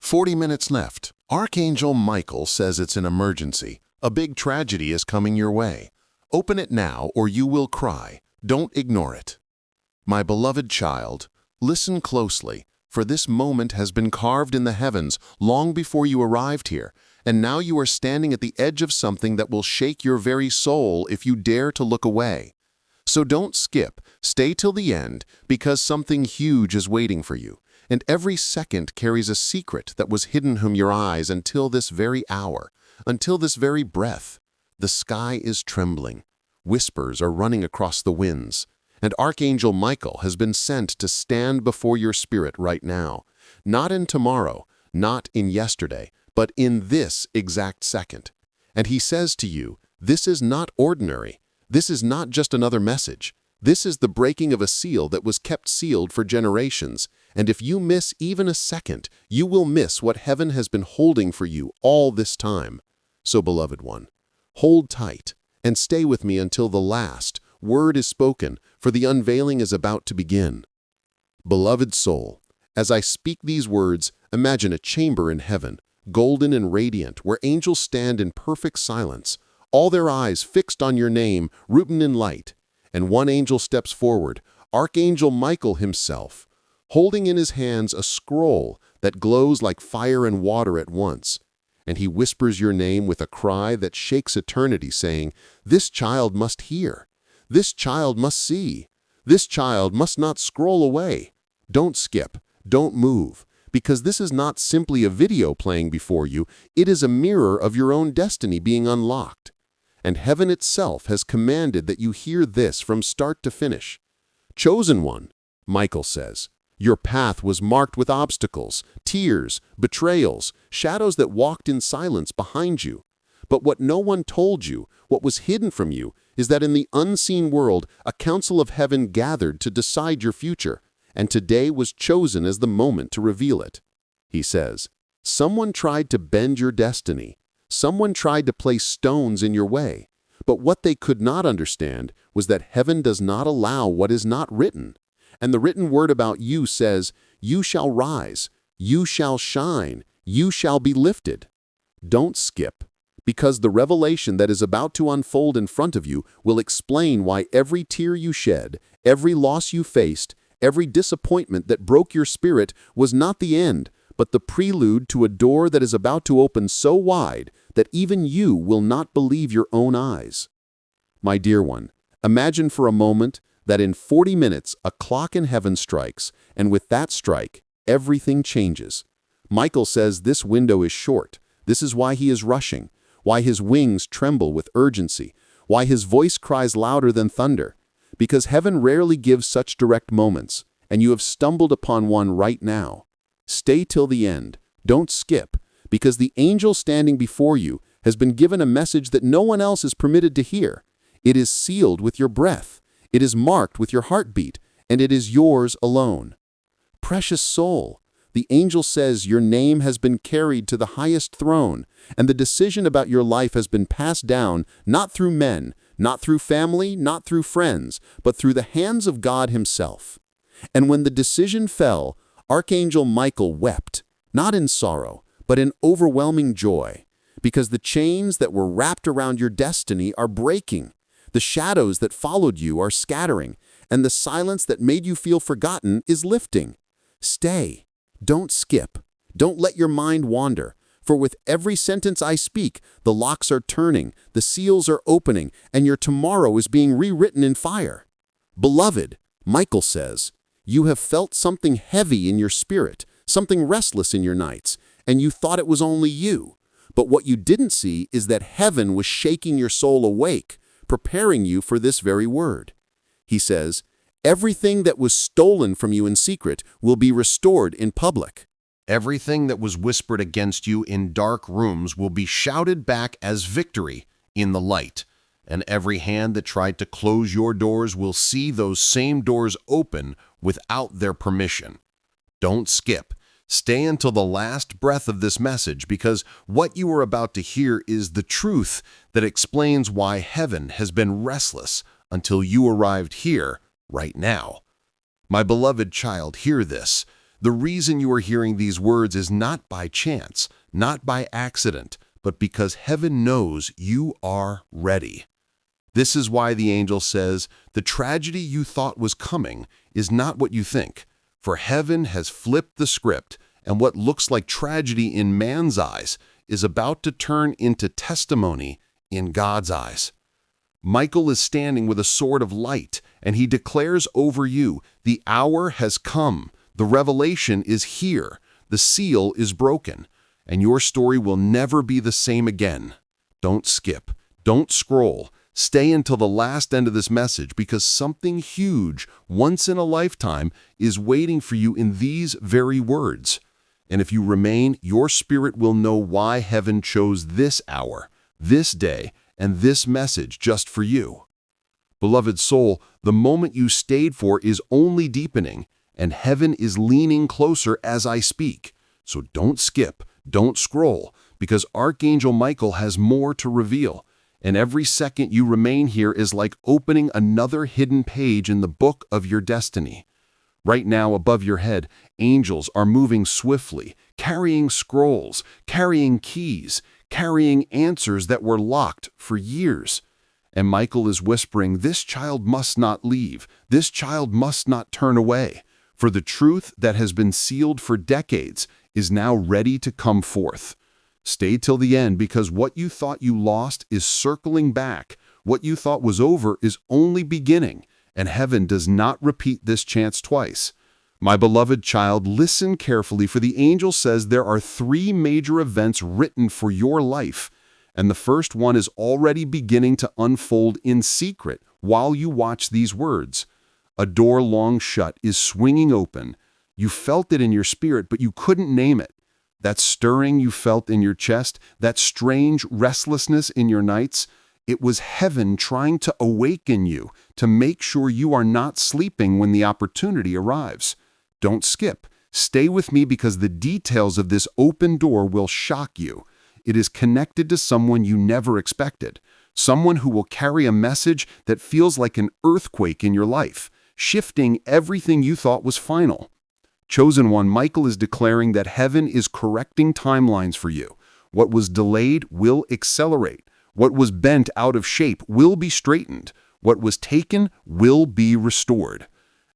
40 minutes left. Archangel Michael says it's an emergency. A big tragedy is coming your way. Open it now or you will cry. Don't ignore it. My beloved child, listen closely, for this moment has been carved in the heavens long before you arrived here, and now you are standing at the edge of something that will shake your very soul if you dare to look away. So don't skip, stay till the end, because something huge is waiting for you, and every second carries a secret that was hidden from your eyes until this very hour, until this very breath. The sky is trembling. Whispers are running across the winds. And Archangel Michael has been sent to stand before your spirit right now, not in tomorrow, not in yesterday, but in this exact second. And he says to you, this is not ordinary. This is not just another message. This is the breaking of a seal that was kept sealed for generations. And if you miss even a second, you will miss what heaven has been holding for you all this time. So, beloved one, hold tight and stay with me until the last word is spoken, for the unveiling is about to begin. Beloved soul, as I speak these words, imagine a chamber in heaven, golden and radiant, where angels stand in perfect silence, all their eyes fixed on your name, written in light. And one angel steps forward, Archangel Michael himself, holding in his hands a scroll that glows like fire and water at once. And he whispers your name with a cry that shakes eternity, saying, "This child must hear. This child must see. This child must not scroll away. Don't skip. Don't move. Because this is not simply a video playing before you. It is a mirror of your own destiny being unlocked. And heaven itself has commanded that you hear this from start to finish. Chosen one, Michael says, your path was marked with obstacles, tears, betrayals, shadows that walked in silence behind you. But what no one told you, what was hidden from you, is that in the unseen world, a council of heaven gathered to decide your future, and today was chosen as the moment to reveal it. He says, someone tried to bend your destiny. Someone tried to place stones in your way. But what they could not understand was that heaven does not allow what is not written. And the written word about you says, you shall rise, you shall shine, you shall be lifted. Don't skip. Because the revelation that is about to unfold in front of you will explain why every tear you shed, every loss you faced, every disappointment that broke your spirit was not the end, but the prelude to a door that is about to open so wide that even you will not believe your own eyes. My dear one, imagine for a moment that in 40 minutes a clock in heaven strikes, and with that strike, everything changes. Michael says this window is short. This is why he is rushing. Why his wings tremble with urgency, why his voice cries louder than thunder. Because heaven rarely gives such direct moments, and you have stumbled upon one right now. Stay till the end. Don't skip, because the angel standing before you has been given a message that no one else is permitted to hear. It is sealed with your breath. It is marked with your heartbeat, and it is yours alone. Precious soul, the angel says your name has been carried to the highest throne, and the decision about your life has been passed down not through men, not through family, not through friends, but through the hands of God himself. And when the decision fell, Archangel Michael wept, not in sorrow, but in overwhelming joy, because the chains that were wrapped around your destiny are breaking, the shadows that followed you are scattering, and the silence that made you feel forgotten is lifting. Stay. Don't skip. Don't let your mind wander. For with every sentence I speak, the locks are turning, the seals are opening, and your tomorrow is being rewritten in fire. Beloved, Michael says, you have felt something heavy in your spirit, something restless in your nights, and you thought it was only you. But what you didn't see is that heaven was shaking your soul awake, preparing you for this very word. He says, everything that was stolen from you in secret will be restored in public. Everything that was whispered against you in dark rooms will be shouted back as victory in the light. And every hand that tried to close your doors will see those same doors open without their permission. Don't skip. Stay until the last breath of this message, because what you are about to hear is the truth that explains why heaven has been restless until you arrived here right now. My beloved child, hear this. The reason you are hearing these words is not by chance, not by accident, but because heaven knows you are ready. This is why the angel says, the tragedy you thought was coming is not what you think, for heaven has flipped the script, and what looks like tragedy in man's eyes is about to turn into testimony in God's eyes. Michael is standing with a sword of light, and he declares over you, the hour has come, the revelation is here, the seal is broken, and your story will never be the same again. Don't skip, don't scroll, stay until the last end of this message, because something huge, once in a lifetime, is waiting for you in these very words. And if you remain, your spirit will know why heaven chose this hour, this day, and this message just for you. Beloved soul, the moment you stayed for is only deepening, and heaven is leaning closer as I speak. So don't skip, don't scroll, because Archangel Michael has more to reveal. And every second you remain here is like opening another hidden page in the book of your destiny. Right now, above your head, angels are moving swiftly, carrying scrolls, carrying keys, carrying answers that were locked for years. And Michael is whispering, this child must not leave, this child must not turn away, for the truth that has been sealed for decades is now ready to come forth. Stay till the end, because what you thought you lost is circling back. What you thought was over is only beginning, and heaven does not repeat this chance twice. My beloved child, listen carefully, for the angel says there are 3 major events written for your life, and the first one is already beginning to unfold in secret while you watch these words. A door long shut is swinging open. You felt it in your spirit, but you couldn't name it. That stirring you felt in your chest, that strange restlessness in your nights, it was heaven trying to awaken you, to make sure you are not sleeping when the opportunity arrives. Don't skip. Stay with me, because the details of this open door will shock you. It is connected to someone you never expected, someone who will carry a message that feels like an earthquake in your life, shifting everything you thought was final. Chosen one, Michael is declaring that heaven is correcting timelines for you. What was delayed will accelerate. What was bent out of shape will be straightened. What was taken will be restored.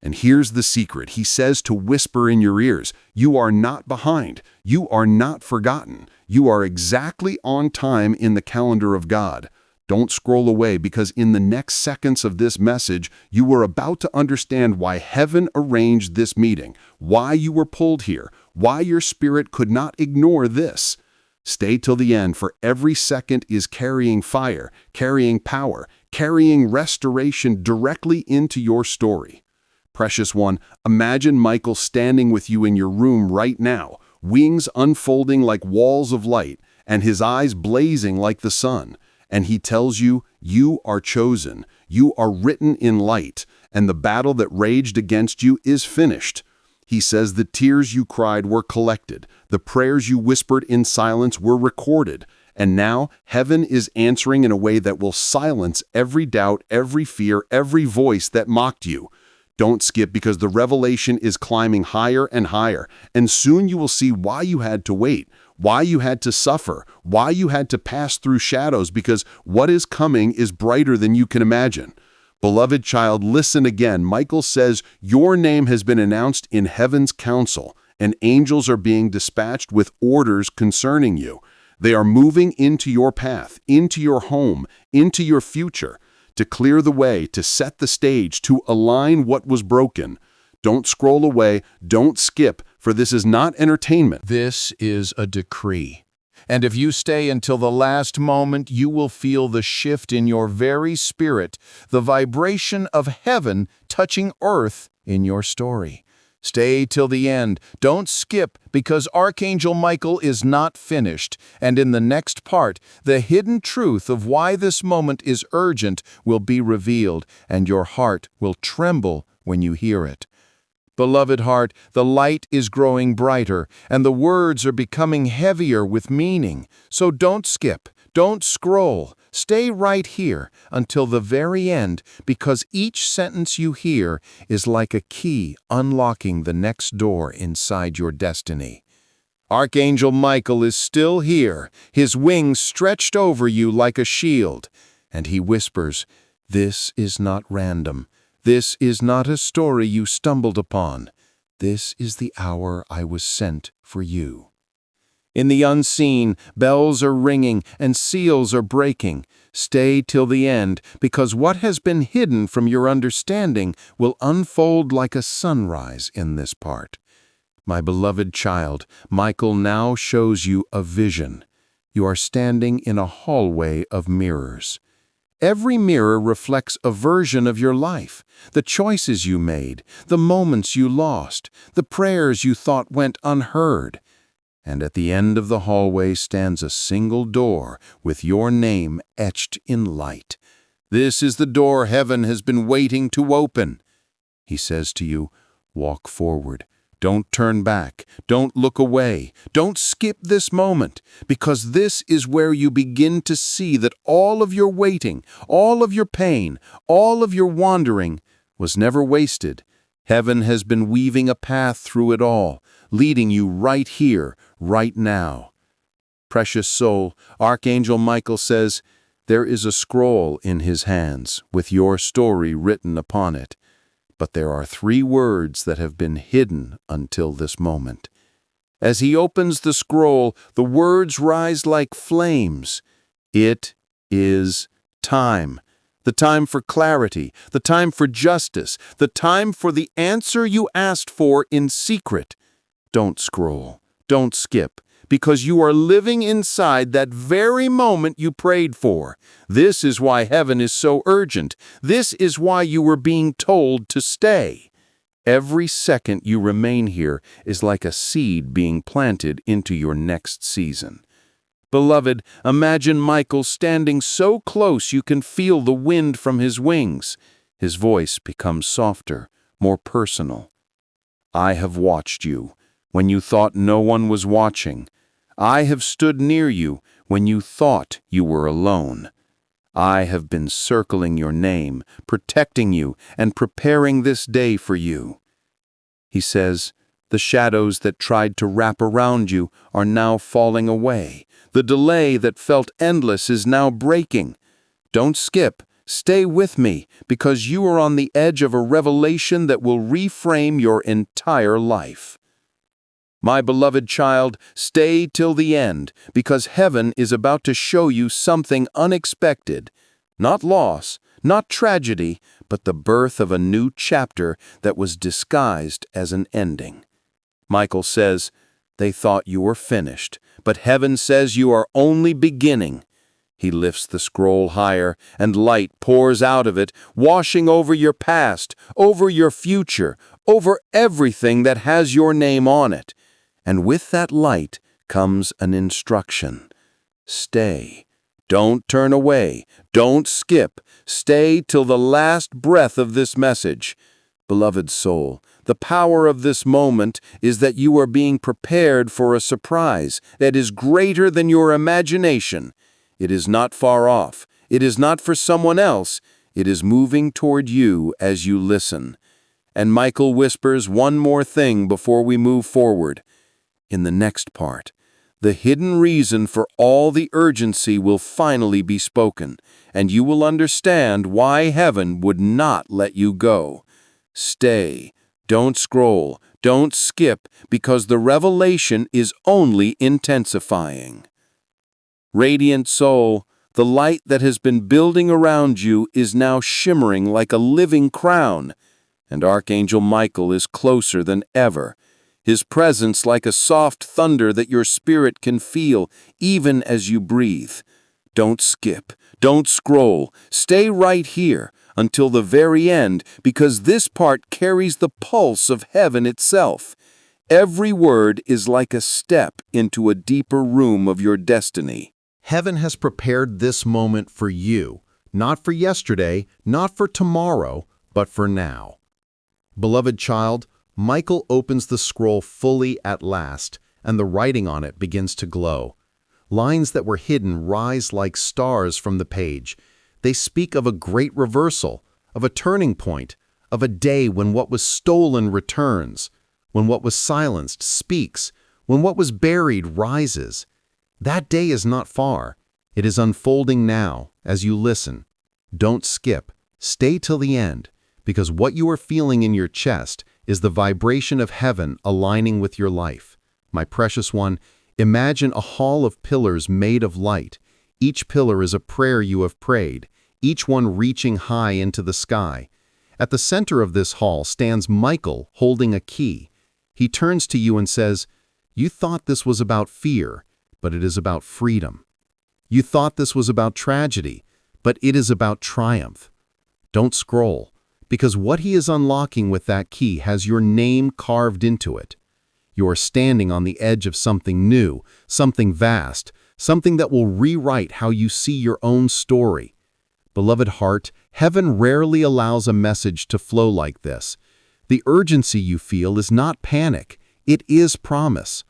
And here's the secret. He says to whisper in your ears, you are not behind. You are not forgotten. You are exactly on time in the calendar of God. Don't scroll away, because in the next seconds of this message, you are about to understand why heaven arranged this meeting, why you were pulled here, why your spirit could not ignore this. Stay till the end, for every second is carrying fire, carrying power, carrying restoration directly into your story. Precious one, imagine Michael standing with you in your room right now, wings unfolding like walls of light, and his eyes blazing like the sun. And he tells you, you are chosen, you are written in light, and the battle that raged against you is finished. He says the tears you cried were collected, the prayers you whispered in silence were recorded, and now heaven is answering in a way that will silence every doubt, every fear, every voice that mocked you. Don't skip, because the revelation is climbing higher and higher, and soon you will see why you had to wait, why you had to suffer, why you had to pass through shadows, because what is coming is brighter than you can imagine. Beloved child, listen again. Michael says your name has been announced in heaven's council, and angels are being dispatched with orders concerning you. They are moving into your path, into your home, into your future, to clear the way, to set the stage, to align what was broken. Don't scroll away, don't skip, for this is not entertainment. This is a decree. And if you stay until the last moment, you will feel the shift in your very spirit, the vibration of heaven touching earth in your story. Stay till the end. Don't skip, because Archangel Michael is not finished. And in the next part, the hidden truth of why this moment is urgent will be revealed, and your heart will tremble when you hear it. Beloved heart, the light is growing brighter, and the words are becoming heavier with meaning. So don't skip, Don't scroll. Stay right here until the very end, because each sentence you hear is like a key unlocking the next door inside your destiny. Archangel Michael is still here, his wings stretched over you like a shield, and he whispers, "This is not random. This is not a story you stumbled upon. This is the hour I was sent for you." In the unseen, bells are ringing and seals are breaking. Stay till the end, because what has been hidden from your understanding will unfold like a sunrise in this part. My beloved child, Michael now shows you a vision. You are standing in a hallway of mirrors. Every mirror reflects a version of your life, the choices you made, the moments you lost, the prayers you thought went unheard. And at the end of the hallway stands a single door with your name etched in light. This is the door heaven has been waiting to open. He says to you, walk forward. Don't turn back. Don't look away. Don't skip this moment, because this is where you begin to see that all of your waiting, all of your pain, all of your wandering was never wasted. Heaven has been weaving a path through it all, leading you right here, right now. Precious soul, Archangel Michael says, there is a scroll in his hands with your story written upon it. But there are 3 words that have been hidden until this moment. As he opens the scroll, the words rise like flames. It is time. The time for clarity, the time for justice, the time for the answer you asked for in secret. Don't scroll, don't skip, because you are living inside that very moment you prayed for. This is why heaven is so urgent. This is why you were being told to stay. Every second you remain here is like a seed being planted into your next season. Beloved, imagine Michael standing so close you can feel the wind from his wings. His voice becomes softer, more personal. I have watched you when you thought no one was watching. I have stood near you when you thought you were alone. I have been circling your name, protecting you, and preparing this day for you. He says, the shadows that tried to wrap around you are now falling away. The delay that felt endless is now breaking. Don't skip. Stay with me, because you are on the edge of a revelation that will reframe your entire life. My beloved child, stay till the end, because heaven is about to show you something unexpected. Not loss, not tragedy, but the birth of a new chapter that was disguised as an ending. Michael says, they thought you were finished, but heaven says you are only beginning. He lifts the scroll higher, and light pours out of it, washing over your past, over your future, over everything that has your name on it. And with that light comes an instruction. Stay. Don't turn away. Don't skip. Stay till the last breath of this message. Beloved soul, the power of this moment is that you are being prepared for a surprise that is greater than your imagination. It is not far off. It is not for someone else. It is moving toward you as you listen. And Michael whispers one more thing before we move forward. In the next part, the hidden reason for all the urgency will finally be spoken, and you will understand why heaven would not let you go. Stay. Don't scroll. Don't skip, because the revelation is only intensifying. Radiant soul, the light that has been building around you is now shimmering like a living crown, and Archangel Michael is closer than ever. His presence like a soft thunder that your spirit can feel even as you breathe. Don't skip. Don't scroll. Stay right here until the very end, because this part carries the pulse of heaven itself. Every word is like a step into a deeper room of your destiny. Heaven has prepared this moment for you, not for yesterday, not for tomorrow, but for now. Beloved child, Michael opens the scroll fully at last, and the writing on it begins to glow. Lines that were hidden rise like stars from the page. They speak of a great reversal, of a turning point, of a day when what was stolen returns, when what was silenced speaks, when what was buried rises. That day is not far. It is unfolding now as you listen. Don't skip. Stay till the end, because what you are feeling in your chest is the vibration of heaven aligning with your life. My precious one, imagine a hall of pillars made of light. Each pillar is a prayer you have prayed, each one reaching high into the sky. At the center of this hall stands Michael holding a key. He turns to you and says, "You thought this was about fear, but it is about freedom. You thought this was about tragedy, but it is about triumph." Don't scroll, because what he is unlocking with that key has your name carved into it. You are standing on the edge of something new, something vast, something that will rewrite how you see your own story. Beloved heart, heaven rarely allows a message to flow like this. The urgency you feel is not panic, it is promise.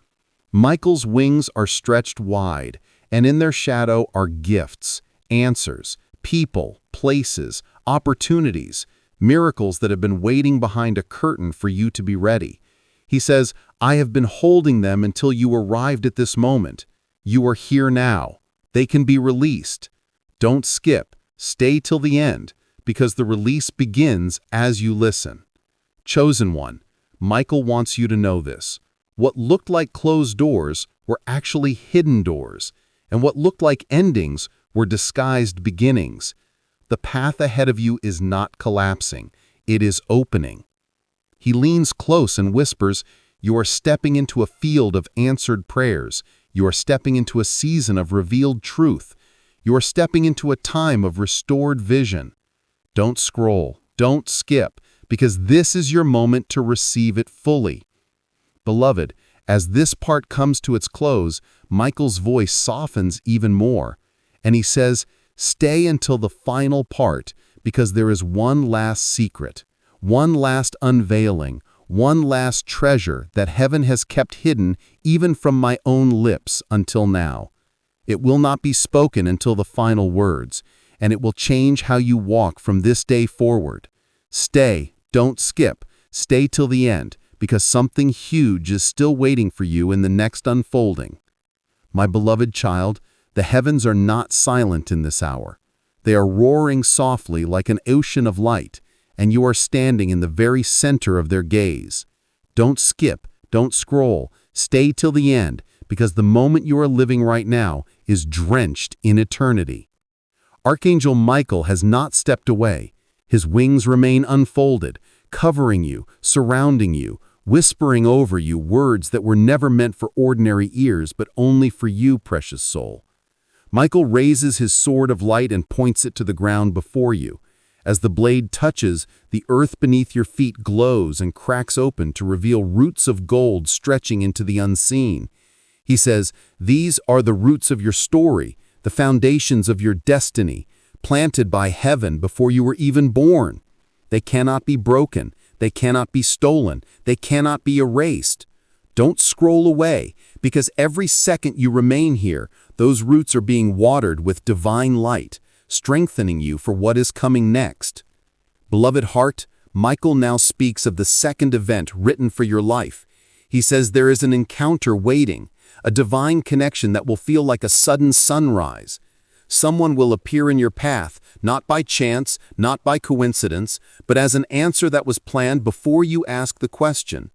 Michael's wings are stretched wide, and in their shadow are gifts, answers, people, places, opportunities, miracles that have been waiting behind a curtain for you to be ready. He says, "I have been holding them until you arrived at this moment. You are here now. They can be released." Don't skip. Stay till the end, because the release begins as you listen. Chosen one, Michael wants you to know this. What looked like closed doors were actually hidden doors, and what looked like endings were disguised beginnings. The path ahead of you is not collapsing, it is opening. He leans close and whispers, "You are stepping into a field of answered prayers. You are stepping into a season of revealed truth. You are stepping into a time of restored vision." Don't scroll, don't skip, because this is your moment to receive it fully. Beloved, as this part comes to its close, Michael's voice softens even more, and he says, "Stay until the final part, because there is one last secret, one last unveiling, one last treasure that heaven has kept hidden even from my own lips until now. It will not be spoken until the final words, and it will change how you walk from this day forward. Stay, don't skip, stay till the end, because something huge is still waiting for you in the next unfolding." My beloved child, the heavens are not silent in this hour. They are roaring softly like an ocean of light, and you are standing in the very center of their gaze. Don't skip, don't scroll, stay till the end, because the moment you are living right now is drenched in eternity. Archangel Michael has not stepped away. His wings remain unfolded, covering you, surrounding you, whispering over you words that were never meant for ordinary ears but only for you, precious soul. Michael raises his sword of light and points it to the ground before you. As the blade touches, the earth beneath your feet glows and cracks open to reveal roots of gold stretching into the unseen. He says, "These are the roots of your story, the foundations of your destiny, planted by heaven before you were even born. They cannot be broken, they cannot be stolen, they cannot be erased." Don't scroll away, because every second you remain here, those roots are being watered with divine light, strengthening you for what is coming next. Beloved heart, Michael now speaks of the second event written for your life. He says there is an encounter waiting, a divine connection that will feel like a sudden sunrise. Someone will appear in your path, not by chance, not by coincidence, but as an answer that was planned before you ask the question.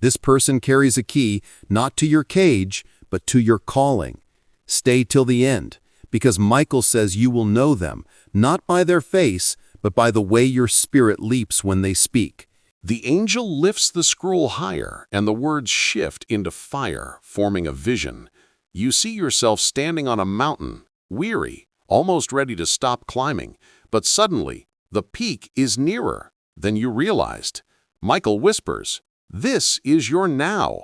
This person carries a key, not to your cage, but to your calling. Stay till the end, because Michael says you will know them, not by their face, but by the way your spirit leaps when they speak. The angel lifts the scroll higher, and the words shift into fire, forming a vision. You see yourself standing on a mountain, weary, almost ready to stop climbing, but suddenly, the peak is nearer than you realized. Michael whispers, "This is your now."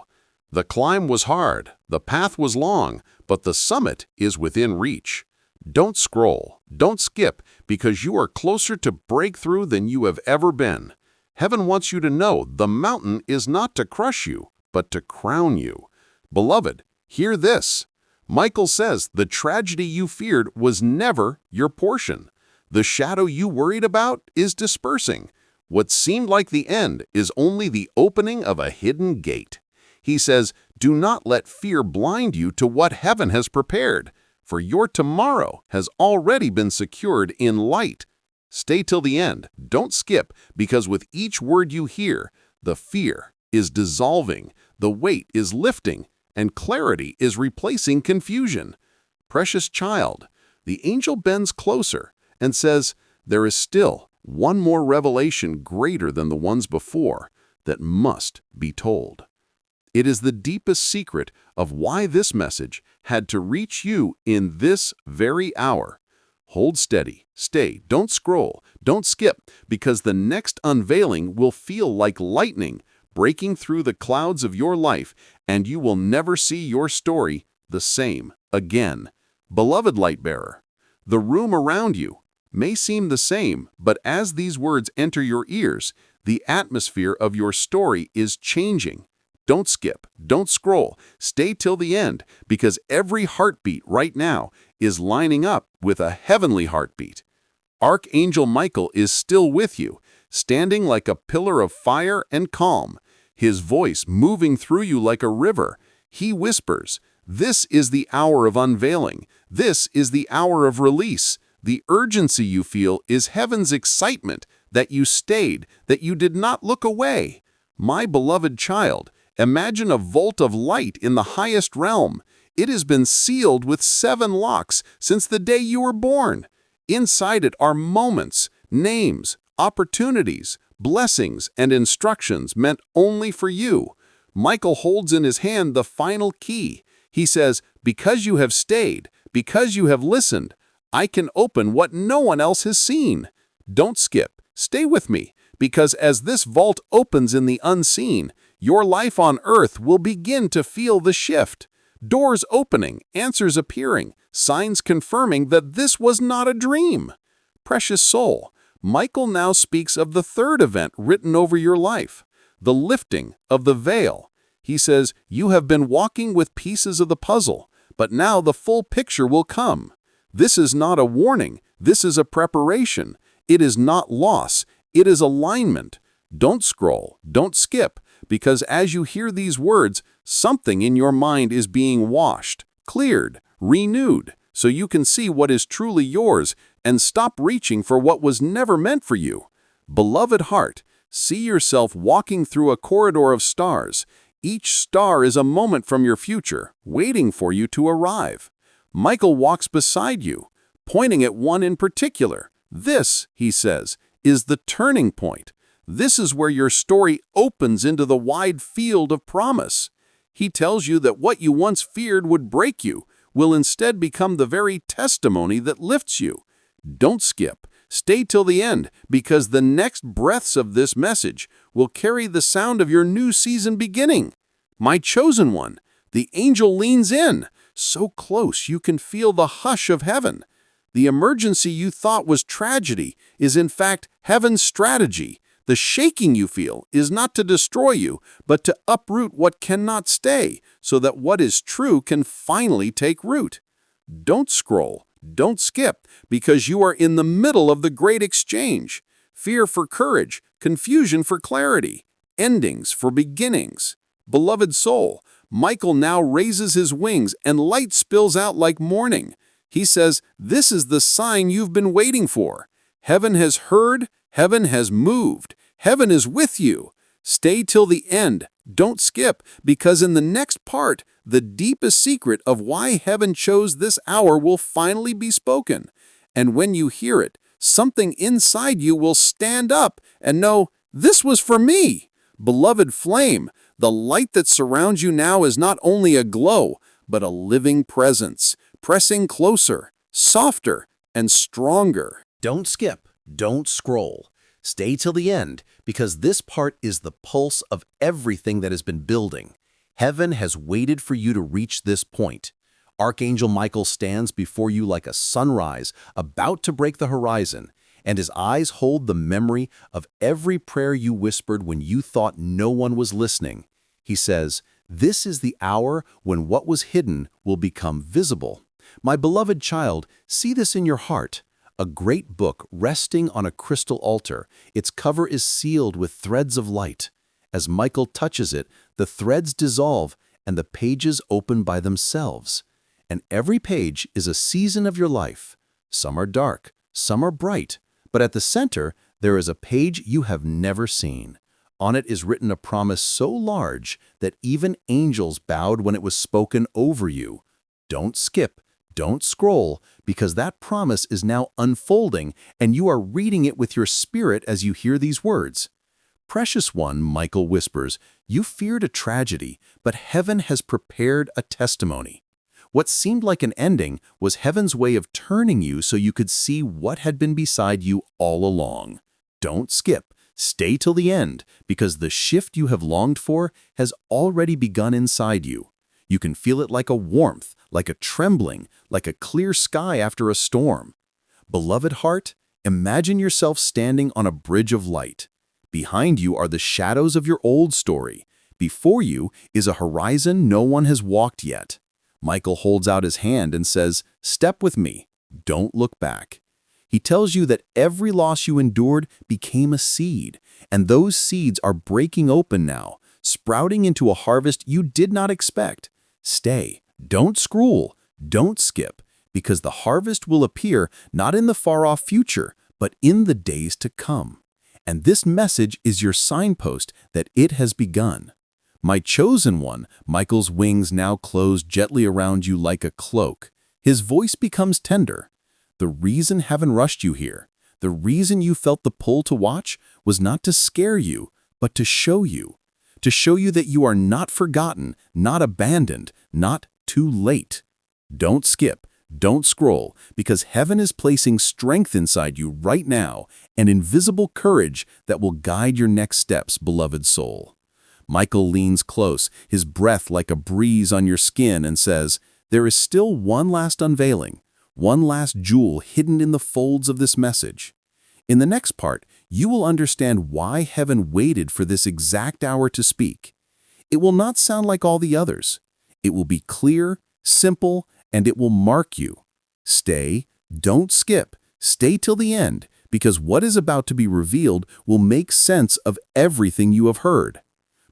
The climb was hard, the path was long, but the summit is within reach. Don't scroll, don't skip, because you are closer to breakthrough than you have ever been. Heaven wants you to know the mountain is not to crush you, but to crown you. Beloved, hear this. Michael says the tragedy you feared was never your portion. The shadow you worried about is dispersing. What seemed like the end is only the opening of a hidden gate. He says, do not let fear blind you to what heaven has prepared, for your tomorrow has already been secured in light. Stay till the end. Don't skip, because with each word you hear, the fear is dissolving, the weight is lifting, and clarity is replacing confusion. Precious child, the angel bends closer and says, there is still one more revelation greater than the ones before that must be told. It is the deepest secret of why this message had to reach you in this very hour. Hold steady, stay, don't scroll, don't skip, because the next unveiling will feel like lightning breaking through the clouds of your life, and you will never see your story the same again. Beloved light-bearer, the room around you may seem the same, but as these words enter your ears, the atmosphere of your story is changing. Don't skip, don't scroll, stay till the end, because every heartbeat right now is lining up with a heavenly heartbeat. Archangel Michael is still with you, standing like a pillar of fire and calm, his voice moving through you like a river. He whispers, this is the hour of unveiling. This is the hour of release. The urgency you feel is heaven's excitement that you stayed, that you did not look away. My beloved child, imagine a vault of light in the highest realm. It has been sealed with 7 locks since the day you were born. Inside it are moments, names, opportunities, blessings, and instructions meant only for you. Michael holds in his hand the final key. He says, because you have stayed, because you have listened, I can open what no one else has seen. Don't skip. Stay with me, because as this vault opens in the unseen, your life on earth will begin to feel the shift. Doors opening, answers appearing, signs confirming that this was not a dream. Precious soul, Michael now speaks of the third event written over your life, the lifting of the veil. He says, you have been walking with pieces of the puzzle, but now the full picture will come. This is not a warning. This is a preparation. It is not loss. It is alignment. Don't scroll. Don't skip, because as you hear these words, something in your mind is being washed, cleared, renewed, so you can see what is truly yours and stop reaching for what was never meant for you. Beloved heart, see yourself walking through a corridor of stars. Each star is a moment from your future, waiting for you to arrive. Michael walks beside you, pointing at one in particular. This, he says, is the turning point. This is where your story opens into the wide field of promise. He tells you that what you once feared would break you will instead become the very testimony that lifts you. Don't skip. Stay till the end, because the next breaths of this message will carry the sound of your new season beginning. My chosen one, the angel leans in, so close you can feel the hush of heaven. The emergency you thought was tragedy is in fact heaven's strategy. The shaking you feel is not to destroy you, but to uproot what cannot stay, so that what is true can finally take root. Don't scroll, don't skip, because you are in the middle of the great exchange. Fear for courage, confusion for clarity, endings for beginnings. Beloved soul, Michael now raises his wings and light spills out like morning. He says, this is the sign you've been waiting for. Heaven has heard, heaven has moved, heaven is with you. Stay till the end, don't skip, because in the next part, the deepest secret of why heaven chose this hour will finally be spoken. And when you hear it, something inside you will stand up and know, this was for me. Beloved flame, the light that surrounds you now is not only a glow, but a living presence, pressing closer, softer, and stronger. Don't skip, don't scroll. Stay till the end, because this part is the pulse of everything that has been building. Heaven has waited for you to reach this point. Archangel Michael stands before you like a sunrise about to break the horizon, and his eyes hold the memory of every prayer you whispered when you thought no one was listening. He says, This is the hour when what was hidden will become visible. My beloved child, see this in your heart. A great book resting on a crystal altar. Its cover is sealed with threads of light. As Michael touches it, the threads dissolve and the pages open by themselves. And every page is a season of your life. Some are dark, some are bright, but at the center, there is a page you have never seen. On it is written a promise so large that even angels bowed when it was spoken over you. Don't skip, don't scroll, because that promise is now unfolding and you are reading it with your spirit as you hear these words. Precious one, Michael whispers, you feared a tragedy, but heaven has prepared a testimony. What seemed like an ending was heaven's way of turning you so you could see what had been beside you all along. Don't skip. Stay till the end, because the shift you have longed for has already begun inside you. You can feel it like a warmth, like a trembling, like a clear sky after a storm. Beloved heart, imagine yourself standing on a bridge of light. Behind you are the shadows of your old story. Before you is a horizon no one has walked yet. Michael holds out his hand and says, "Step with me. Don't look back." He tells you that every loss you endured became a seed, and those seeds are breaking open now, sprouting into a harvest you did not expect. Stay, don't scroll, don't skip, because the harvest will appear not in the far-off future, but in the days to come. And this message is your signpost that it has begun. My chosen one, Michael's wings now close gently around you like a cloak. His voice becomes tender. The reason heaven rushed you here, the reason you felt the pull to watch, was not to scare you, but to show you that you are not forgotten, not abandoned, not too late. Don't skip, don't scroll, because heaven is placing strength inside you right now, an invisible courage that will guide your next steps, beloved soul. Michael leans close, his breath like a breeze on your skin, and says, there is still one last unveiling, one last jewel hidden in the folds of this message. In the next part, you will understand why heaven waited for this exact hour to speak. It will not sound like all the others. It will be clear, simple, and it will mark you. Stay, don't skip, stay till the end, because what is about to be revealed will make sense of everything you have heard.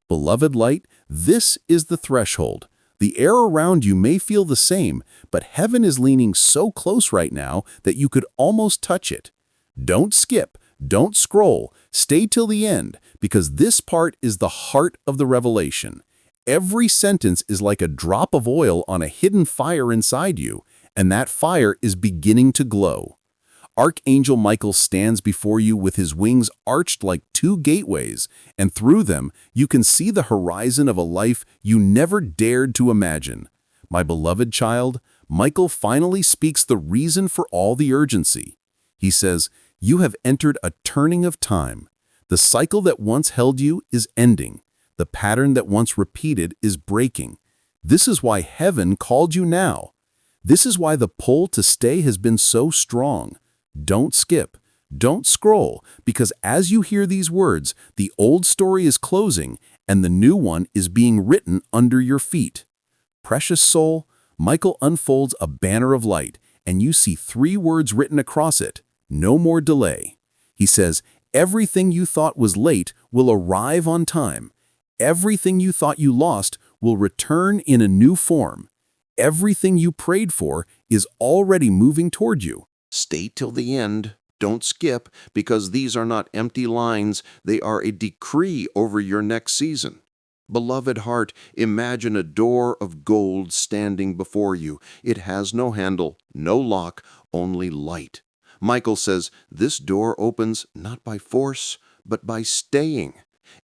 Beloved light, this is the threshold. The air around you may feel the same, but heaven is leaning so close right now that you could almost touch it. Don't skip, don't scroll, stay till the end, because this part is the heart of the revelation. Every sentence is like a drop of oil on a hidden fire inside you, and that fire is beginning to glow. Archangel Michael stands before you with his wings arched like two gateways, and through them you can see the horizon of a life you never dared to imagine. My beloved child, Michael finally speaks the reason for all the urgency. He says, you have entered a turning of time. The cycle that once held you is ending. The pattern that once repeated is breaking. This is why heaven called you now. This is why the pull to stay has been so strong. Don't skip, don't scroll, because as you hear these words, the old story is closing and the new one is being written under your feet. Precious soul, Michael unfolds a banner of light, and you see 3 words written across it: no more delay. He says, everything you thought was late will arrive on time. Everything you thought you lost will return in a new form. Everything you prayed for is already moving toward you. Stay till the end. Don't skip, because these are not empty lines. They are a decree over your next season. Beloved heart, imagine a door of gold standing before you. It has no handle, no lock, only light. Michael says, this door opens not by force, but by staying.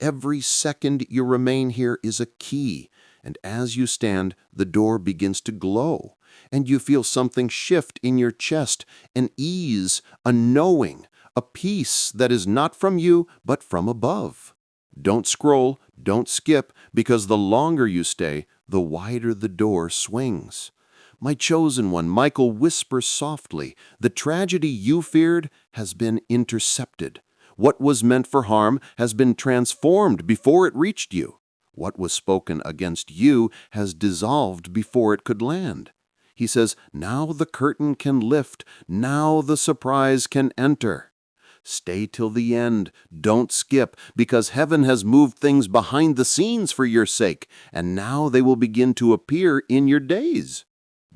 Every second you remain here is a key, and as you stand, the door begins to glow, and you feel something shift in your chest, an ease, a knowing, a peace that is not from you, but from above. Don't scroll, don't skip, because the longer you stay, the wider the door swings. My chosen one, Michael whispers softly, the tragedy you feared has been intercepted. What was meant for harm has been transformed before it reached you. What was spoken against you has dissolved before it could land. He says, now the curtain can lift, now the surprise can enter. Stay till the end, don't skip, because heaven has moved things behind the scenes for your sake, and now they will begin to appear in your days.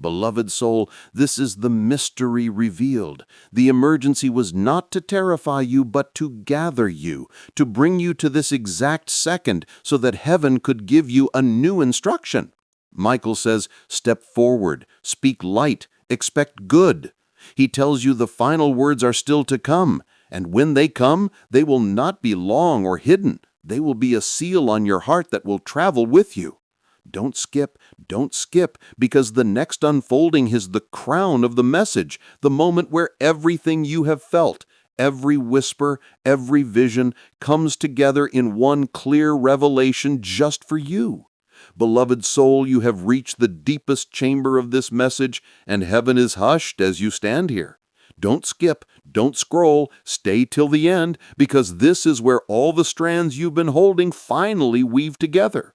Beloved soul, this is the mystery revealed. The emergency was not to terrify you, but to gather you, to bring you to this exact second so that heaven could give you a new instruction. Michael says, step forward, speak light, expect good. He tells you the final words are still to come, and when they come, they will not be long or hidden. They will be a seal on your heart that will travel with you. Don't skip, because the next unfolding is the crown of the message, the moment where everything you have felt, every whisper, every vision comes together in one clear revelation just for you. Beloved soul, you have reached the deepest chamber of this message, and heaven is hushed as you stand here. Don't skip, don't scroll, stay till the end, because this is where all the strands you've been holding finally weave together.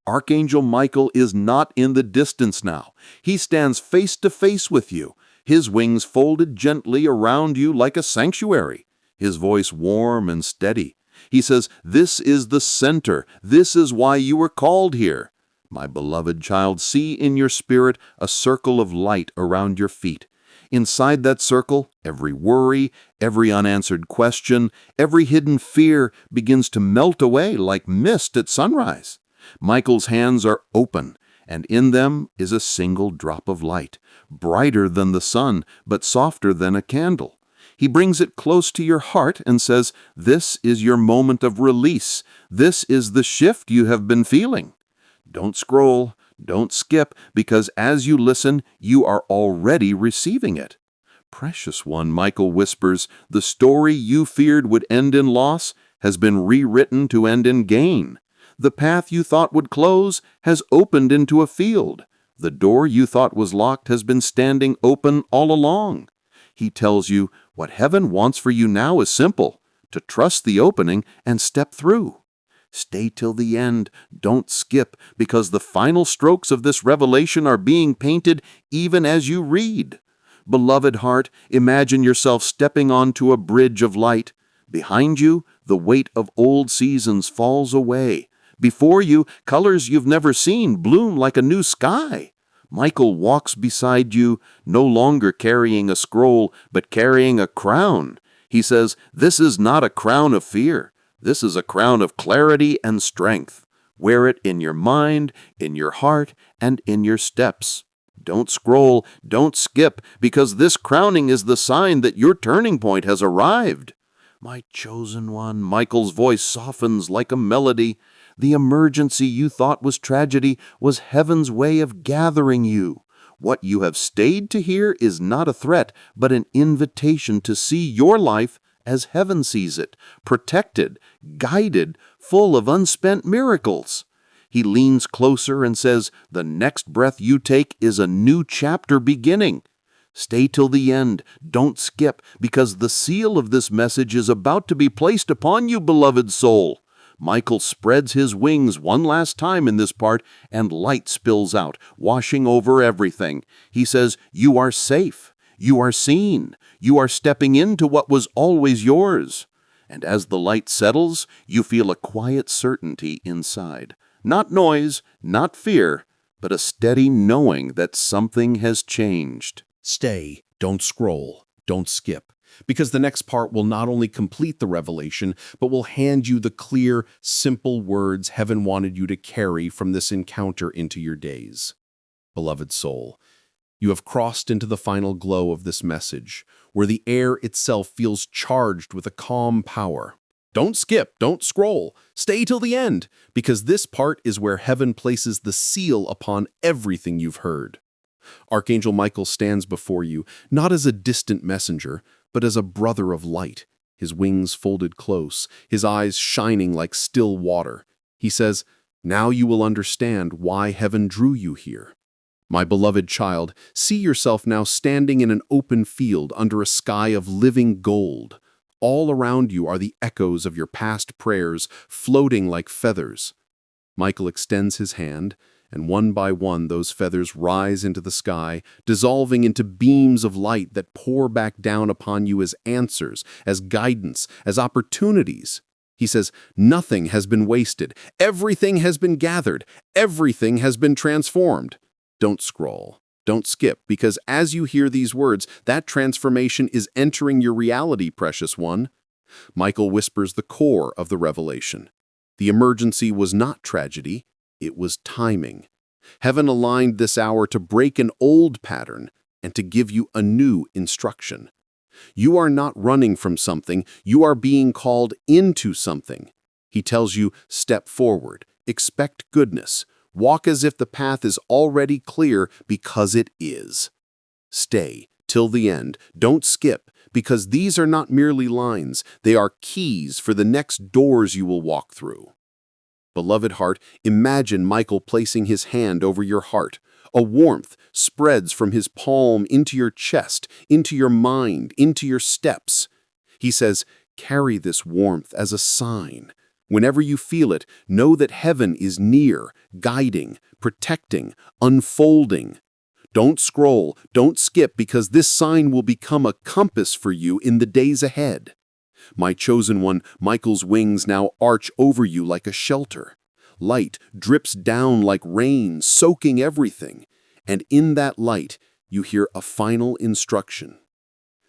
Archangel Michael is not in the distance now. He stands face to face with you, his wings folded gently around you like a sanctuary, his voice warm and steady. He says, this is the center. This is why you were called here. My beloved child, see in your spirit a circle of light around your feet. Inside that circle, every worry, every unanswered question, every hidden fear begins to melt away like mist at sunrise. Michael's hands are open, and in them is a single drop of light, brighter than the sun, but softer than a candle. He brings it close to your heart and says, this is your moment of release. This is the shift you have been feeling. Don't scroll, don't skip, because as you listen, you are already receiving it. Precious one, Michael whispers, the story you feared would end in loss has been rewritten to end in gain. The path you thought would close has opened into a field. The door you thought was locked has been standing open all along. He tells you what heaven wants for you now is simple, to trust the opening and step through. Stay till the end, don't skip, because the final strokes of this revelation are being painted even as you read. Beloved heart, imagine yourself stepping onto a bridge of light. Behind you, the weight of old seasons falls away. Before you, colors you've never seen bloom like a new sky. Michael walks beside you, no longer carrying a scroll, but carrying a crown. He says, this is not a crown of fear. This is a crown of clarity and strength. Wear it in your mind, in your heart, and in your steps. Don't scroll, don't skip, because this crowning is the sign that your turning point has arrived. My chosen one, Michael's voice softens like a melody. The emergency you thought was tragedy was heaven's way of gathering you. What you have stayed to hear is not a threat, but an invitation to see your life as heaven sees it, protected, guided, full of unspent miracles. He leans closer and says, the next breath you take is a new chapter beginning. Stay till the end, don't skip, because the seal of this message is about to be placed upon you, beloved soul. Michael spreads his wings one last time in this part, and light spills out, washing over everything. He says, you are safe, you are seen, you are stepping into what was always yours. And as the light settles, you feel a quiet certainty inside. Not noise, not fear, but a steady knowing that something has changed. Stay, don't scroll, don't skip, because the next part will not only complete the revelation, but will hand you the clear, simple words heaven wanted you to carry from this encounter into your days. Beloved soul, you have crossed into the final glow of this message, where the air itself feels charged with a calm power. Don't skip, don't scroll, stay till the end, because this part is where heaven places the seal upon everything you've heard. Archangel Michael stands before you, not as a distant messenger, but as a brother of light, his wings folded close, his eyes shining like still water. He says, now you will understand why heaven drew you here. My beloved child, see yourself now standing in an open field under a sky of living gold. All around you are the echoes of your past prayers, floating like feathers. Michael extends his hand, and one by one those feathers rise into the sky, dissolving into beams of light that pour back down upon you as answers, as guidance, as opportunities. He says, nothing has been wasted. Everything has been gathered. Everything has been transformed. Don't scroll. Don't skip, because as you hear these words, that transformation is entering your reality, precious one. Michael whispers the core of the revelation. The emergency was not tragedy, it was timing. Heaven aligned this hour to break an old pattern and to give you a new instruction. You are not running from something, you are being called into something. He tells you, step forward, expect goodness, walk as if the path is already clear because it is. Stay till the end, don't skip, because these are not merely lines, they are keys for the next doors you will walk through. Beloved heart, imagine Michael placing his hand over your heart. A warmth spreads from his palm into your chest, into your mind, into your steps. He says, carry this warmth as a sign. Whenever you feel it, know that heaven is near, guiding, protecting, unfolding. Don't scroll, don't skip, because this sign will become a compass for you in the days ahead. My chosen one, Michael's wings now arch over you like a shelter. Light drips down like rain, soaking everything. And in that light, you hear a final instruction.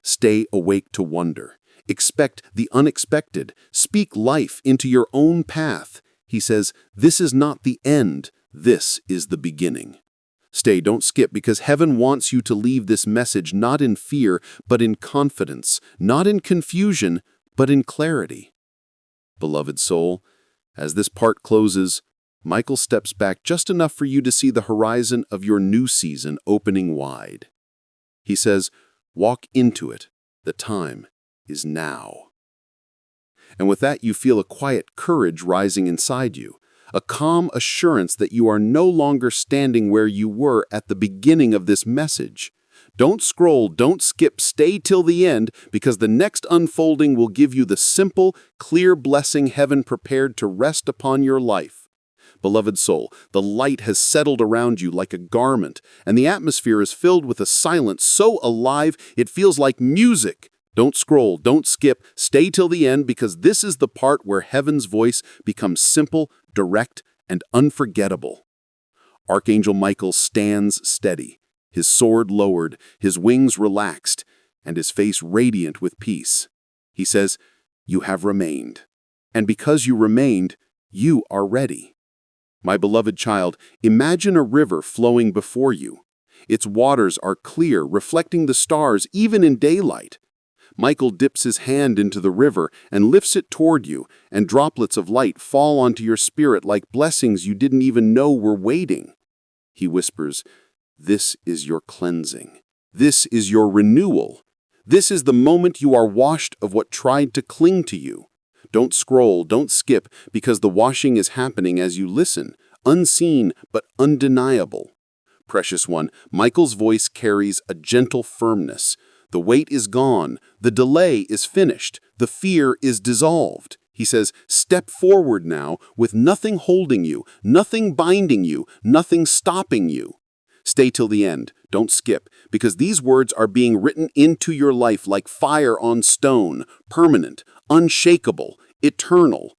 Stay awake to wonder. Expect the unexpected. Speak life into your own path. He says, this is not the end. This is the beginning. Stay, don't skip, because heaven wants you to leave this message not in fear, but in confidence, not in confusion, but in clarity. Beloved soul, as this part closes, Michael steps back just enough for you to see the horizon of your new season opening wide. He says, walk into it. The time is now. And with that, you feel a quiet courage rising inside you, a calm assurance that you are no longer standing where you were at the beginning of this message. Don't scroll, don't skip, stay till the end, because the next unfolding will give you the simple, clear blessing heaven prepared to rest upon your life. Beloved soul, the light has settled around you like a garment, and the atmosphere is filled with a silence so alive it feels like music. Don't scroll, don't skip, stay till the end, because this is the part where heaven's voice becomes simple, direct, and unforgettable. Archangel Michael stands steady, his sword lowered, his wings relaxed, and his face radiant with peace. He says, you have remained. And because you remained, you are ready. My beloved child, imagine a river flowing before you. Its waters are clear, reflecting the stars even in daylight. Michael dips his hand into the river and lifts it toward you, and droplets of light fall onto your spirit like blessings you didn't even know were waiting. He whispers, this is your cleansing. This is your renewal. This is the moment you are washed of what tried to cling to you. Don't scroll, don't skip, because the washing is happening as you listen, unseen but undeniable. Precious one, Michael's voice carries a gentle firmness. The wait is gone, the delay is finished, the fear is dissolved. He says, step forward now with nothing holding you, nothing binding you, nothing stopping you. Stay till the end, don't skip, because these words are being written into your life like fire on stone, permanent, unshakable, eternal.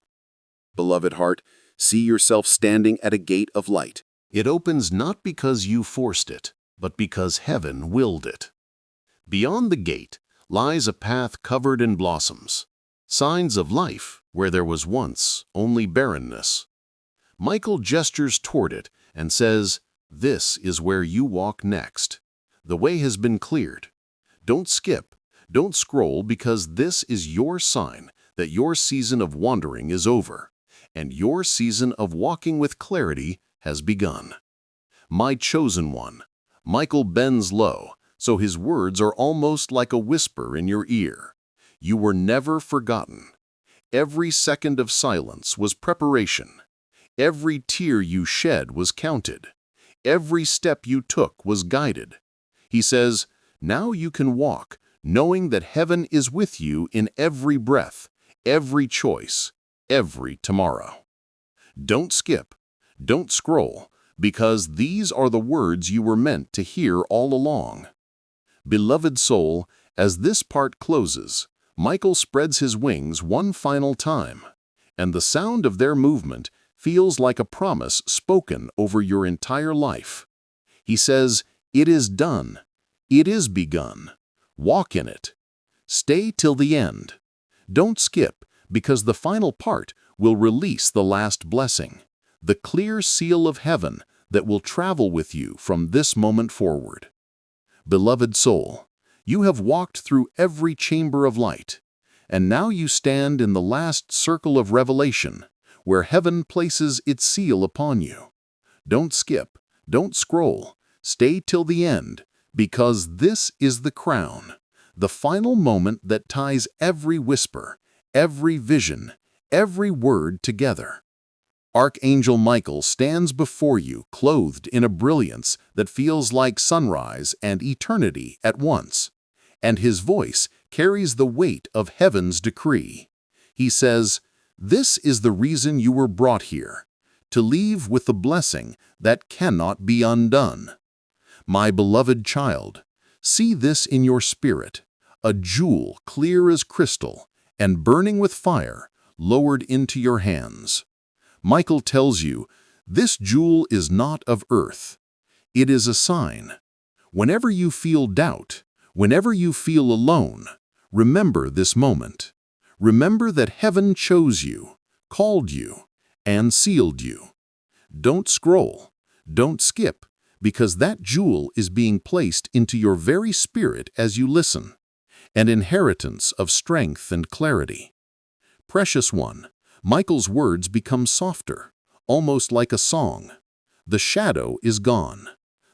Beloved heart, see yourself standing at a gate of light. It opens not because you forced it, but because heaven willed it. Beyond the gate lies a path covered in blossoms, signs of life where there was once only barrenness. Michael gestures toward it and says, this is where you walk next. The way has been cleared. Don't skip, don't scroll, because this is your sign that your season of wandering is over, and your season of walking with clarity has begun. My chosen one, Michael bends low, so his words are almost like a whisper in your ear. You were never forgotten. Every second of silence was preparation. Every tear you shed was counted. Every step you took was guided. He says, now you can walk, knowing that heaven is with you in every breath, every choice, every tomorrow. Don't skip, Don't scroll, because these are the words you were meant to hear all along. Beloved soul, as this part closes, Michael spreads his wings one final time, and the sound of their movement feels like a promise spoken over your entire life. He says, "It is done. It is begun. Walk in it. Stay till the end. Don't skip, because the final part will release the last blessing, the clear seal of heaven that will travel with you from this moment forward." Beloved soul, you have walked through every chamber of light, and now you stand in the last circle of revelation, where heaven places its seal upon you. Don't skip, don't scroll, stay till the end, because this is the crown, the final moment that ties every whisper, every vision, every word together. Archangel Michael stands before you clothed in a brilliance that feels like sunrise and eternity at once, and his voice carries the weight of heaven's decree. He says, "This is the reason you were brought here, to leave with the blessing that cannot be undone." My beloved child, see this in your spirit, a jewel clear as crystal and burning with fire lowered into your hands. Michael tells you, this jewel is not of earth. It is a sign. Whenever you feel doubt, whenever you feel alone, remember this moment. Remember that heaven chose you, called you, and sealed you. Don't scroll, don't skip, because that jewel is being placed into your very spirit as you listen, an inheritance of strength and clarity. Precious one, Michael's words become softer, almost like a song. The shadow is gone.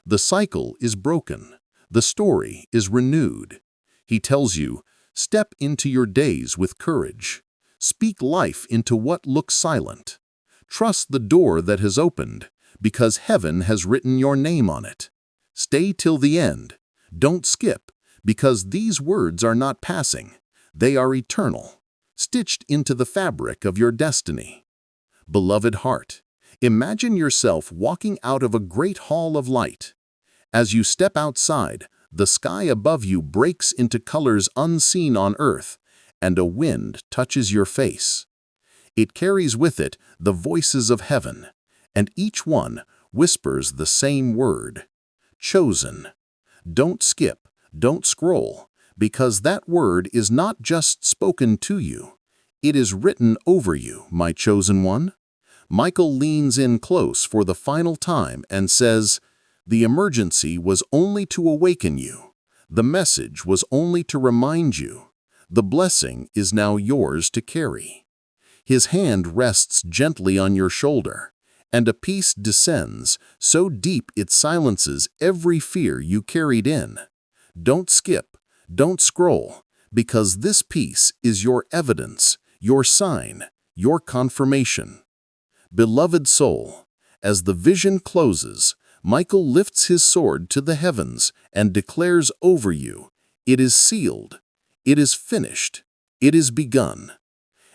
The cycle is broken. The story is renewed. He tells you, step into your days with courage. Speak life into what looks silent. Trust the door that has opened, because heaven has written your name on it. Stay till the end. Don't skip, because these words are not passing. They are eternal, stitched into the fabric of your destiny. Beloved heart, imagine yourself walking out of a great hall of light. As you step outside, the sky above you breaks into colors unseen on earth, and a wind touches your face. It carries with it the voices of heaven, and each one whispers the same word: chosen. Don't skip, don't scroll, because that word is not just spoken to you. It is written over you, my chosen one. Michael leans in close for the final time and says, the emergency was only to awaken you. The message was only to remind you. The blessing is now yours to carry. His hand rests gently on your shoulder, and a peace descends so deep it silences every fear you carried in. Don't skip, don't scroll, because this peace is your evidence, your sign, your confirmation. Beloved soul, as the vision closes, Michael lifts his sword to the heavens and declares over you, it is sealed, it is finished, it is begun.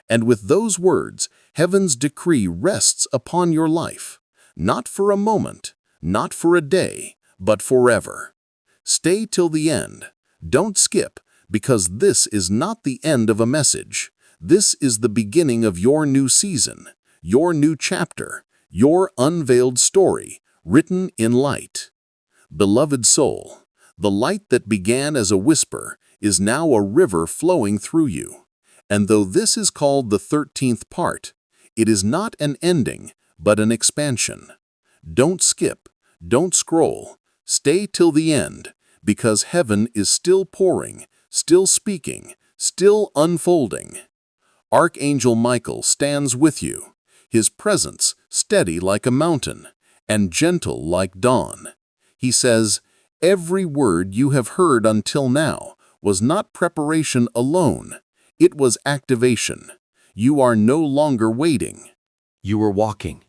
And with those words, heaven's decree rests upon your life, not for a moment, not for a day, but forever. Stay till the end. Don't skip, because this is not the end of a message. This is the beginning of your new season, your new chapter, your unveiled story, written in light. Beloved soul, the light that began as a whisper is now a river flowing through you. And though this is called the 13th part, it is not an ending, but an expansion. Don't skip, don't scroll, stay till the end, because heaven is still pouring, still speaking, still unfolding. Archangel Michael stands with you, his presence steady like a mountain and gentle like dawn. He says, every word you have heard until now was not preparation alone. It was activation. You are no longer waiting. You are walking.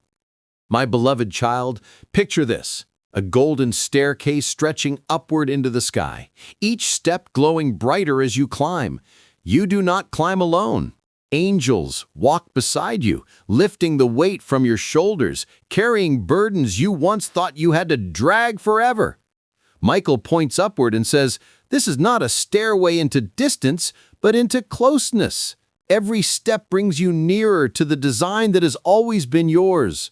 My beloved child, picture this, a golden staircase stretching upward into the sky, each step glowing brighter as you climb. You do not climb alone. Angels walk beside you, lifting the weight from your shoulders, carrying burdens you once thought you had to drag forever. Michael points upward and says, "This is not a stairway into distance, but into closeness. Every step brings you nearer to the design that has always been yours."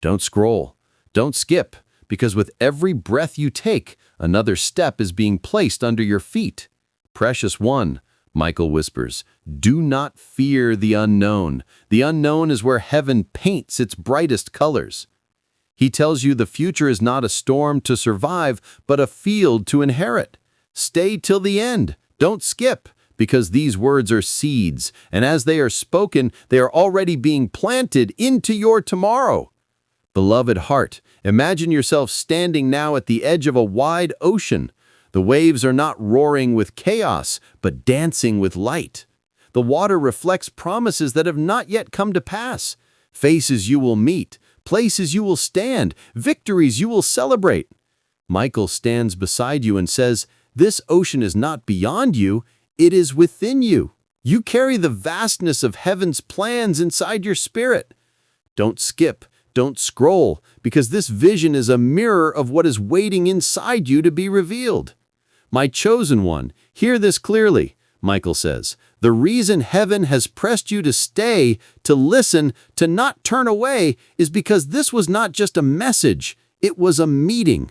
Don't scroll. Don't skip, because with every breath you take, another step is being placed under your feet. Precious one, Michael whispers, do not fear the unknown. The unknown is where heaven paints its brightest colors. He tells you the future is not a storm to survive, but a field to inherit. Stay till the end. Don't skip, because these words are seeds, and as they are spoken, they are already being planted into your tomorrow. Beloved heart, imagine yourself standing now at the edge of a wide ocean. The waves are not roaring with chaos, but dancing with light. The water reflects promises that have not yet come to pass, faces you will meet, places you will stand, victories you will celebrate. Michael stands beside you and says, "This ocean is not beyond you, it is within you. You carry the vastness of heaven's plans inside your spirit." Don't skip, don't scroll, because this vision is a mirror of what is waiting inside you to be revealed. My chosen one, hear this clearly, Michael says. The reason heaven has pressed you to stay, to listen, to not turn away, is because this was not just a message, it was a meeting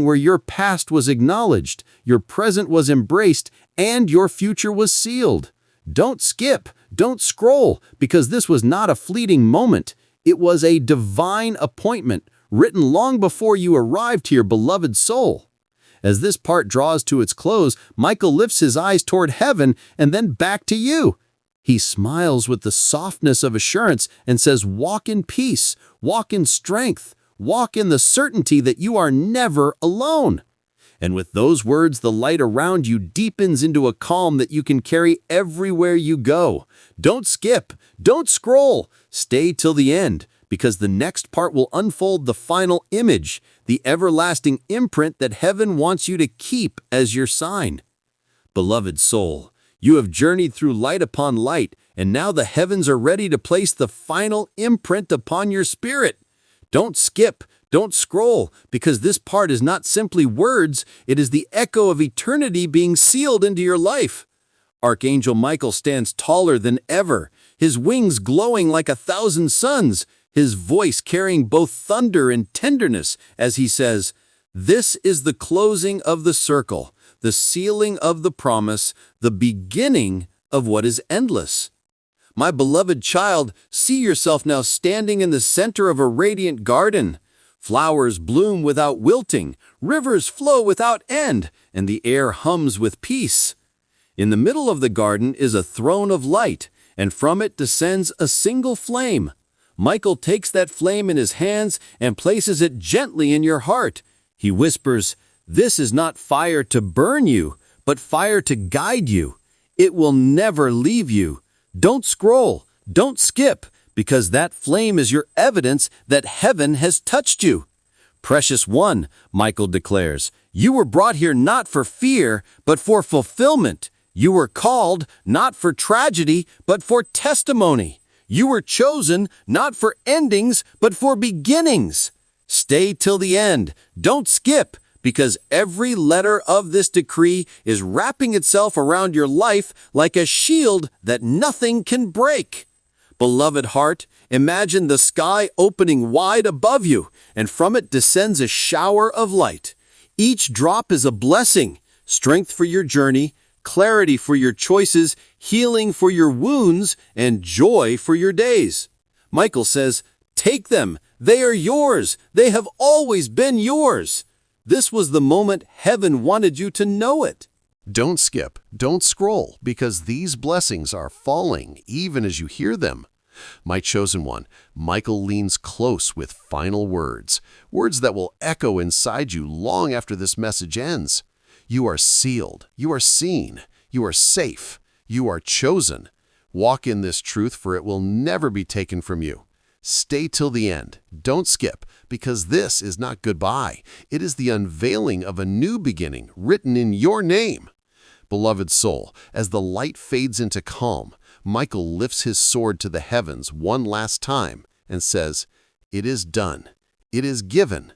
where your past was acknowledged, your present was embraced, and your future was sealed. Don't skip, don't scroll, because this was not a fleeting moment. It was a divine appointment, written long before you arrived to your beloved soul. As this part draws to its close, Michael lifts his eyes toward heaven and then back to you. He smiles with the softness of assurance and says, "Walk in peace, walk in strength, walk in the certainty that you are never alone." And with those words, the light around you deepens into a calm that you can carry everywhere you go. Don't skip, don't scroll, stay till the end, because the next part will unfold the final image, the everlasting imprint that heaven wants you to keep as your sign. Beloved soul, you have journeyed through light upon light, and now the heavens are ready to place the final imprint upon your spirit. Don't skip, don't scroll, because this part is not simply words, it is the echo of eternity being sealed into your life. Archangel Michael stands taller than ever, his wings glowing like 1,000 suns, his voice carrying both thunder and tenderness as he says, "This is the closing of the circle, the sealing of the promise, the beginning of what is endless." My beloved child, see yourself now standing in the center of a radiant garden. Flowers bloom without wilting, rivers flow without end, and the air hums with peace. In the middle of the garden is a throne of light, and from it descends a single flame. Michael takes that flame in his hands and places it gently in your heart. He whispers, "This is not fire to burn you, but fire to guide you. It will never leave you. Don't scroll, don't skip, because that flame is your evidence that heaven has touched you." Precious one, Michael declares, you were brought here not for fear, but for fulfillment. You were called not for tragedy, but for testimony. You were chosen not for endings, but for beginnings. Stay till the end. Don't skip, because every letter of this decree is wrapping itself around your life like a shield that nothing can break. Beloved heart, imagine the sky opening wide above you, and from it descends a shower of light. Each drop is a blessing, strength for your journey, clarity for your choices, healing for your wounds, and joy for your days. Michael says, "Take them. They are yours. They have always been yours." This was the moment heaven wanted you to know it. Don't skip, don't scroll, because these blessings are falling even as you hear them. My chosen one, Michael leans close with final words, words that will echo inside you long after this message ends. You are sealed, you are seen, you are safe, you are chosen. Walk in this truth, for it will never be taken from you. Stay till the end. Don't skip, because this is not goodbye. It is the unveiling of a new beginning written in your name. Beloved soul, as the light fades into calm, Michael lifts his sword to the heavens one last time and says, "It is done. It is given.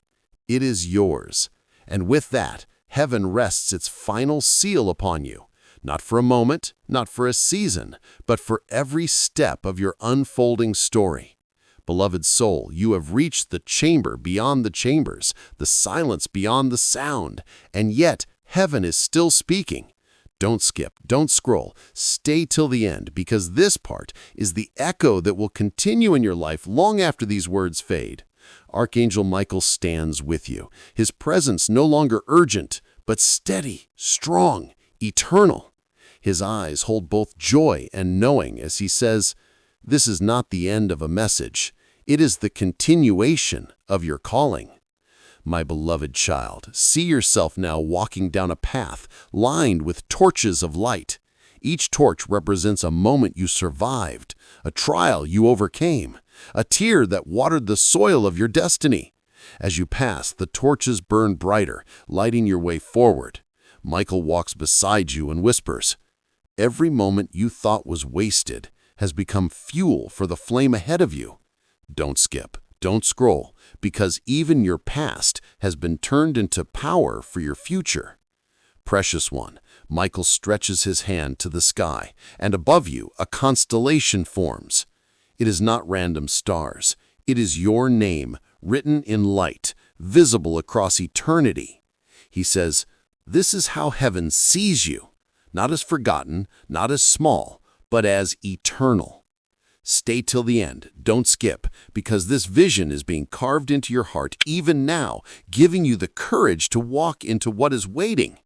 It is yours." And with that, heaven rests its final seal upon you, not for a moment, not for a season, but for every step of your unfolding story. Beloved soul, you have reached the chamber beyond the chambers, the silence beyond the sound, and yet heaven is still speaking. Don't skip, don't scroll, stay till the end, because this part is the echo that will continue in your life long after these words fade. Archangel Michael stands with you, his presence no longer urgent, but steady, strong, eternal. His eyes hold both joy and knowing as he says, "This is not the end of a message. It is the continuation of your calling." My beloved child, see yourself now walking down a path lined with torches of light. Each torch represents a moment you survived, a trial you overcame, a tear that watered the soil of your destiny. As you pass, the torches burn brighter, lighting your way forward. Michael walks beside you and whispers, "Every moment you thought was wasted has become fuel for the flame ahead of you." Don't skip, don't scroll, because even your past has been turned into power for your future. Precious one, Michael stretches his hand to the sky, and above you a constellation forms. It is not random stars. It is your name, written in light, visible across eternity. He says, "This is how heaven sees you, not as forgotten, not as small, but as eternal." Stay till the end, don't skip, because this vision is being carved into your heart even now, giving you the courage to walk into what is waiting.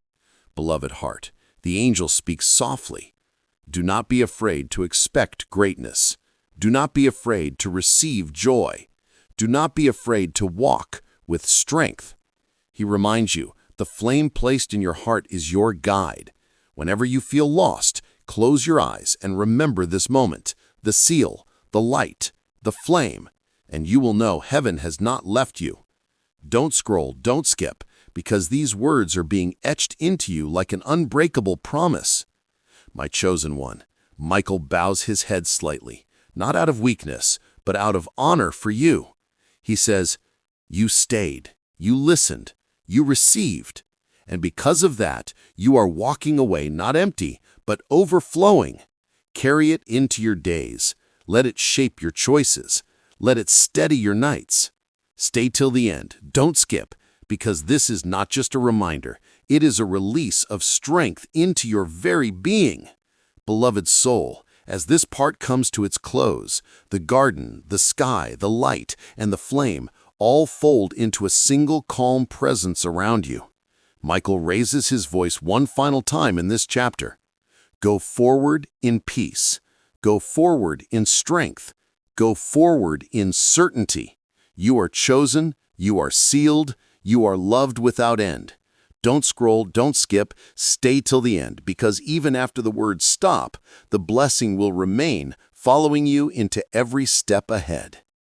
Beloved heart, the angel speaks softly. Do not be afraid to expect greatness. Do not be afraid to receive joy. Do not be afraid to walk with strength. He reminds you, the flame placed in your heart is your guide. Whenever you feel lost, close your eyes and remember this moment, the seal, the light, the flame, and you will know heaven has not left you. Don't scroll, don't skip, because these words are being etched into you like an unbreakable promise. My chosen one, Michael bows his head slightly, not out of weakness, but out of honor for you. He says, "You stayed, you listened, you received, and because of that, you are walking away not empty, but overflowing. Carry it into your days. Let it shape your choices. Let it steady your nights. Stay till the end. Don't skip, because this is not just a reminder. It is a release of strength into your very being. Beloved soul, as this part comes to its close, the garden, the sky, the light, and the flame all fold into a single calm presence around you. Michael raises his voice one final time in this chapter. Go forward in peace. Go forward in strength. Go forward in certainty. You are chosen. You are sealed. You are loved without end. Don't scroll, don't skip, stay till the end, because even after the words stop, the blessing will remain, following you into every step ahead.